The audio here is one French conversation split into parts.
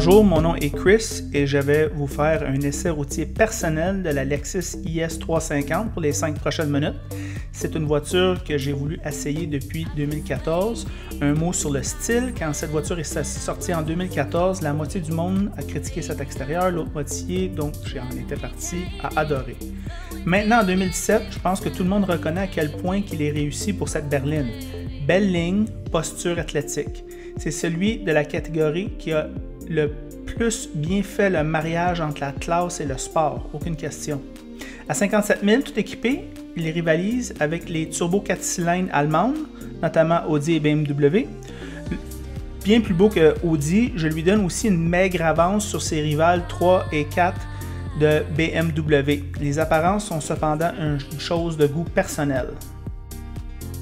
Bonjour, mon nom est Chris et je vais vous faire un essai routier personnel de la Lexus IS 350 pour les 5 prochaines minutes. C'est une voiture que j'ai voulu essayer depuis 2014. Un mot sur le style, quand cette voiture est sortie en 2014, la moitié du monde a critiqué cet extérieur, l'autre moitié, donc j'en étais parti, à adorer. Maintenant, en 2017, je pense que tout le monde reconnaît à quel point il est réussi pour cette berline. Belle ligne, posture athlétique. C'est celui de la catégorie qui a le plus bien fait le mariage entre la classe et le sport, aucune question. À 57 000, tout équipé, il rivalise avec les turbos 4 cylindres allemandes, notamment Audi et BMW. Bien plus beau que Audi, je lui donne aussi une maigre avance sur ses rivales 3 et 4 de BMW. Les apparences sont cependant une chose de goût personnel.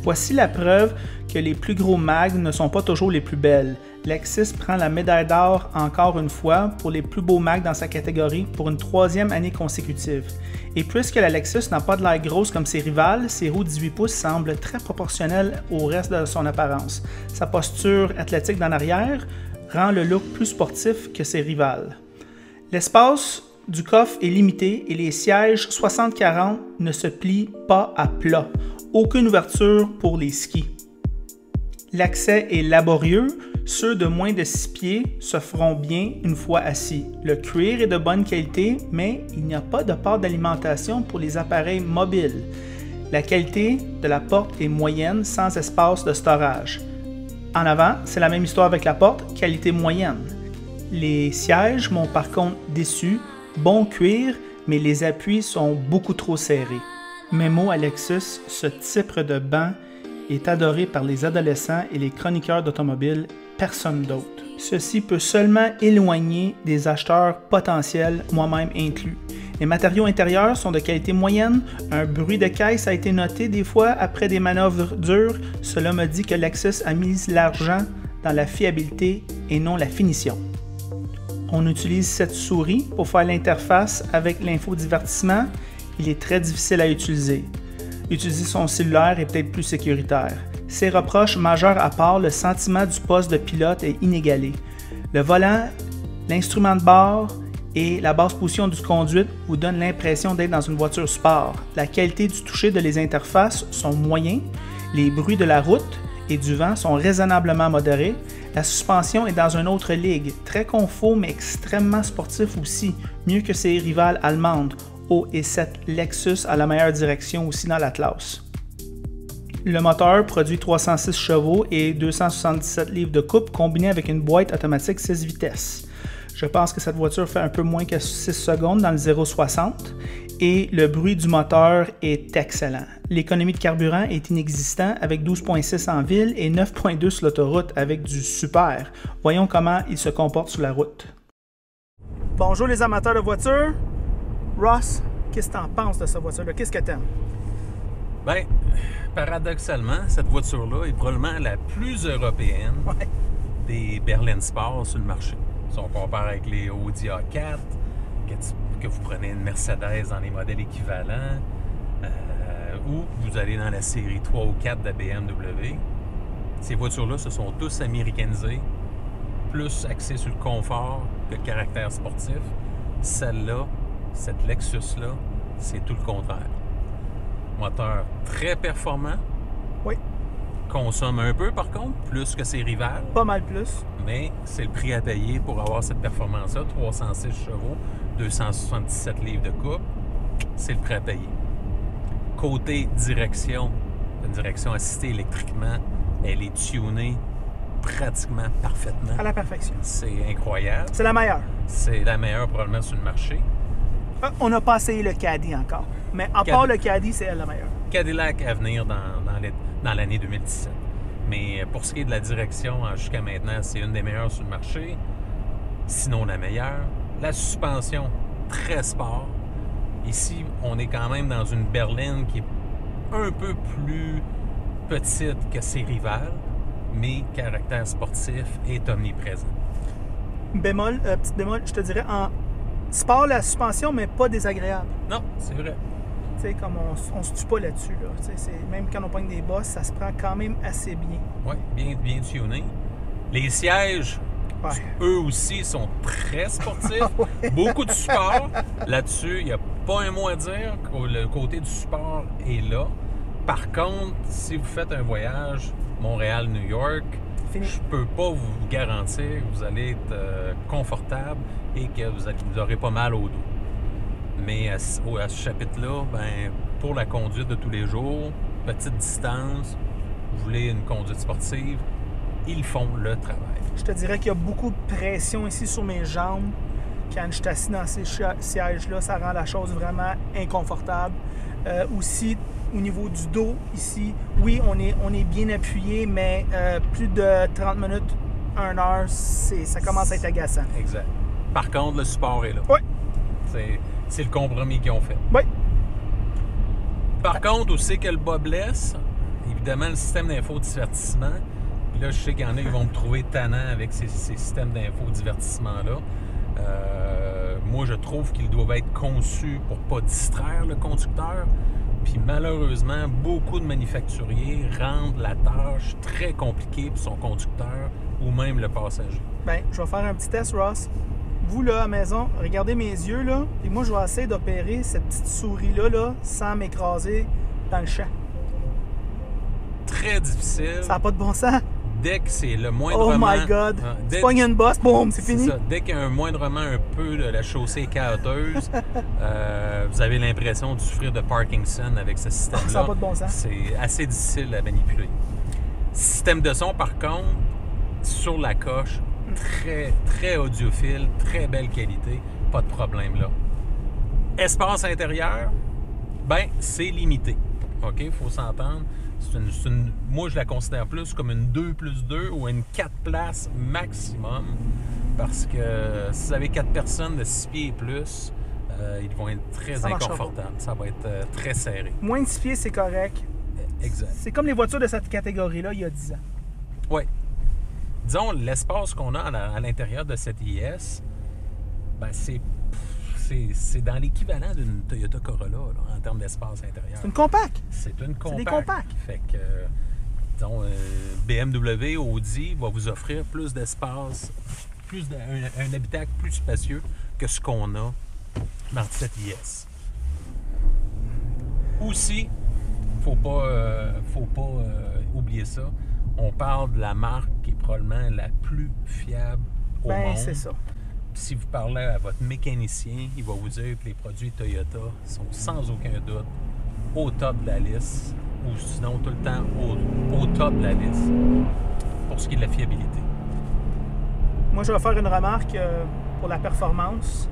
Voici la preuve que les plus gros mags ne sont pas toujours les plus belles. Lexus prend la médaille d'or encore une fois pour les plus beaux mags dans sa catégorie pour une 3e année consécutive. Et puisque la Lexus n'a pas de l'air grosse comme ses rivales, ses roues 18 pouces semblent très proportionnelles au reste de son apparence. Sa posture athlétique dans l'arrière rend le look plus sportif que ses rivales. L'espace du coffre est limité et les sièges 60-40 ne se plient pas à plat. Aucune ouverture pour les skis. L'accès est laborieux, ceux de moins de 6 pieds se feront bien une fois assis. Le cuir est de bonne qualité, mais il n'y a pas de port d'alimentation pour les appareils mobiles. La qualité de la porte est moyenne sans espace de storage. En avant, c'est la même histoire avec la porte, qualité moyenne. Les sièges m'ont par contre déçu, bon cuir, mais les appuis sont beaucoup trop serrés. Mémo à Lexus, ce type de banc est adoré par les adolescents et les chroniqueurs d'automobiles, personne d'autre. Ceci peut seulement éloigner des acheteurs potentiels, moi-même inclus. Les matériaux intérieurs sont de qualité moyenne, un bruit de caisse a été noté des fois après des manœuvres dures, cela me dit que Lexus a mis l'argent dans la fiabilité et non la finition. On utilise cette souris pour faire l'interface avec l'infodivertissement. Il est très difficile à utiliser. Utiliser son cellulaire est peut-être plus sécuritaire. Ses reproches majeurs à part, le sentiment du poste de pilote est inégalé. Le volant, l'instrument de bord et la basse position du conduite vous donnent l'impression d'être dans une voiture sport. La qualité du toucher de les interfaces sont moyens. Les bruits de la route et du vent sont raisonnablement modérés. La suspension est dans une autre ligue, très confort mais extrêmement sportif aussi, mieux que ses rivales allemandes. Et cette Lexus a la meilleure direction aussi dans la classe. Le moteur produit 306 chevaux et 277 livres de coupe combiné avec une boîte automatique 6 vitesses. Je pense que cette voiture fait un peu moins que 6 secondes dans le 0-60 et le bruit du moteur est excellent. L'économie de carburant est inexistante avec 12,6 en ville et 9,2 sur l'autoroute avec du super. Voyons comment il se comporte sur la route. Bonjour les amateurs de voitures. Ross, qu'est-ce que tu en penses de cette voiture-là? Qu'est-ce que tu aimes? Bien, paradoxalement, cette voiture-là est probablement la plus européenne des berlines sport sur le marché. Si on compare avec les Audi A4, que vous prenez une Mercedes dans les modèles équivalents, ou vous allez dans la série 3 ou 4 de la BMW, ces voitures-là se sont tous américanisées, plus axées sur le confort que le caractère sportif. Celle-là, cette Lexus-là, c'est tout le contraire. Moteur très performant. Oui. Consomme un peu, par contre, plus que ses rivales. Pas mal plus. Mais c'est le prix à payer pour avoir cette performance-là. 306 chevaux, 277 livres de coupe. C'est le prix à payer. Côté direction, une direction assistée électriquement, elle est tunée pratiquement parfaitement. À la perfection. C'est incroyable. C'est la meilleure. C'est la meilleure probablement sur le marché. On n'a pas essayé le Caddy encore. Mais à part le Caddy, c'est elle la meilleure. Cadillac à venir dans l'année 2017. Mais pour ce qui est de la direction, jusqu'à maintenant, c'est une des meilleures sur le marché. Sinon la meilleure. La suspension, très sport. Ici, on est quand même dans une berline qui est un peu plus petite que ses rivales, mais caractère sportif est omniprésent. Bémol, petit bémol, je te dirais en sport, la suspension, mais pas désagréable. Non, c'est vrai. Tu sais, comme on se tue pas là-dessus. Là. Même quand on pogne des bosses, ça se prend quand même assez bien. Oui, bien tuné. Les sièges, Ouais. Eux aussi sont très sportifs, beaucoup de support. Là-dessus, il n'y a pas un mot à dire. Le côté du support est là. Par contre, si vous faites un voyage Montréal-New York, je peux pas vous garantir que vous allez être confortable et que vous n'aurez pas mal au dos. Mais à ce chapitre-là, ben, pour la conduite de tous les jours, petite distance, vous voulez une conduite sportive, ils font le travail. Je te dirais qu'il y a beaucoup de pression ici sur mes jambes. Quand je suis assis dans ces sièges-là, ça rend la chose vraiment inconfortable. Aussi, au niveau du dos, ici, oui, on est bien appuyé, mais plus de 30 minutes, 1 heure, ça commence à être agaçant. Exact. Par contre, le support est là. Oui. C'est le compromis qu'ils ont fait. Oui. Par contre, où c'est que le bas blesse, évidemment, le système d'infodivertissement. Puis là, je sais qu'il y en a qui vont me trouver tannant avec ces systèmes d'infodivertissement-là. Moi, je trouve qu'ils doivent être conçus pour ne pas distraire le conducteur. Puis malheureusement, beaucoup de manufacturiers rendent la tâche très compliquée pour son conducteur ou même le passager. Bien, je vais faire un petit test, Ross. Vous, là, à la maison, regardez mes yeux, là, et moi, je vais essayer d'opérer cette petite souris-là, là, sans m'écraser dans le champ. Très difficile. Ça n'a pas de bon sens. Dès que c'est le moindrement... Oh my God! Tu pognes une bosse, boum, c'est fini. Ça. Dès qu'il y a un moindrement un peu de la chaussée cahoteuse, vous avez l'impression de souffrir de Parkinson avec ce système-là. Ça n'a pas de bon sens. C'est assez difficile à manipuler. Système de son, par contre, sur la coche, très, très audiophile, très belle qualité, pas de problème là. Espace intérieur, ben c'est limité. OK, il faut s'entendre. Moi, je la considère plus comme une 2+2 ou une 4 places maximum. Parce que si vous avez 4 personnes de 6 pieds et plus, ils vont être très inconfortables. Ça va être très serré. Moins de 6 pieds, c'est correct. Exact. C'est comme les voitures de cette catégorie-là il y a 10 ans. Oui. Disons, l'espace qu'on a à l'intérieur de cette IS, ben c'est dans l'équivalent d'une Toyota Corolla là, en termes d'espace intérieur. C'est une compacte. C'est une compacte. C'est des compacts. Fait que, disons, BMW, Audi va vous offrir plus d'espace, un habitacle plus spacieux que ce qu'on a dans cette IS. Aussi, faut pas oublier ça. On parle de la marque qui est probablement la plus fiable au monde. C'est ça. Si vous parlez à votre mécanicien, il va vous dire que les produits Toyota sont sans aucun doute au top de la liste, ou sinon tout le temps au top de la liste, pour ce qui est de la fiabilité. Moi, je vais faire une remarque pour la performance.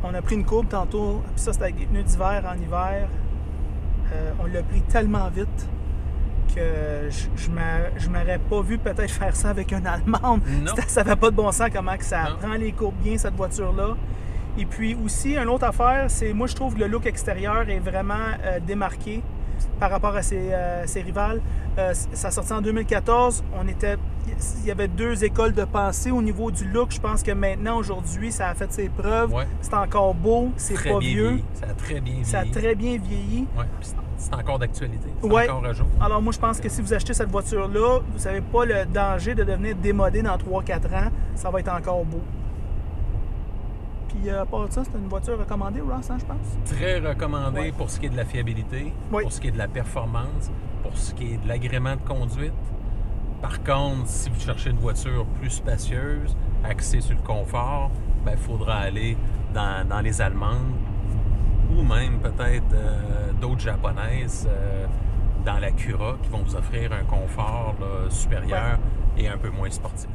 On a pris une courbe tantôt, puis ça, c'était avec des pneus d'hiver en hiver. On l'a pris tellement vite que je m'aurais pas vu peut-être faire ça avec une Allemande. Ça n'avait pas de bon sens comment que ça prend les courbes bien, cette voiture-là. Et puis aussi, une autre affaire, c'est moi je trouve que le look extérieur est vraiment démarqué par rapport à ses rivales. Ça sortit en 2014, il y avait 2 écoles de pensée au niveau du look. Je pense que maintenant, aujourd'hui, ça a fait ses preuves. Ouais. C'est encore beau, c'est pas vieux. Vieilli. Ça a très bien vieilli. Ça a très bien vieilli. Ouais. C'est encore d'actualité. C'est encore à jour. Alors moi, je pense que si vous achetez cette voiture-là, vous n'avez pas le danger de devenir démodé dans 3-4 ans. Ça va être encore beau. Puis à part ça, c'est une voiture recommandée, Ross, hein, je pense? Très recommandée pour ce qui est de la fiabilité, pour ce qui est de la performance, pour ce qui est de l'agrément de conduite. Par contre, si vous cherchez une voiture plus spacieuse, axée sur le confort, il faudra aller dans les Allemandes ou même peut-être d'autres japonaises dans la Cura qui vont vous offrir un confort là, supérieur et un peu moins sportif.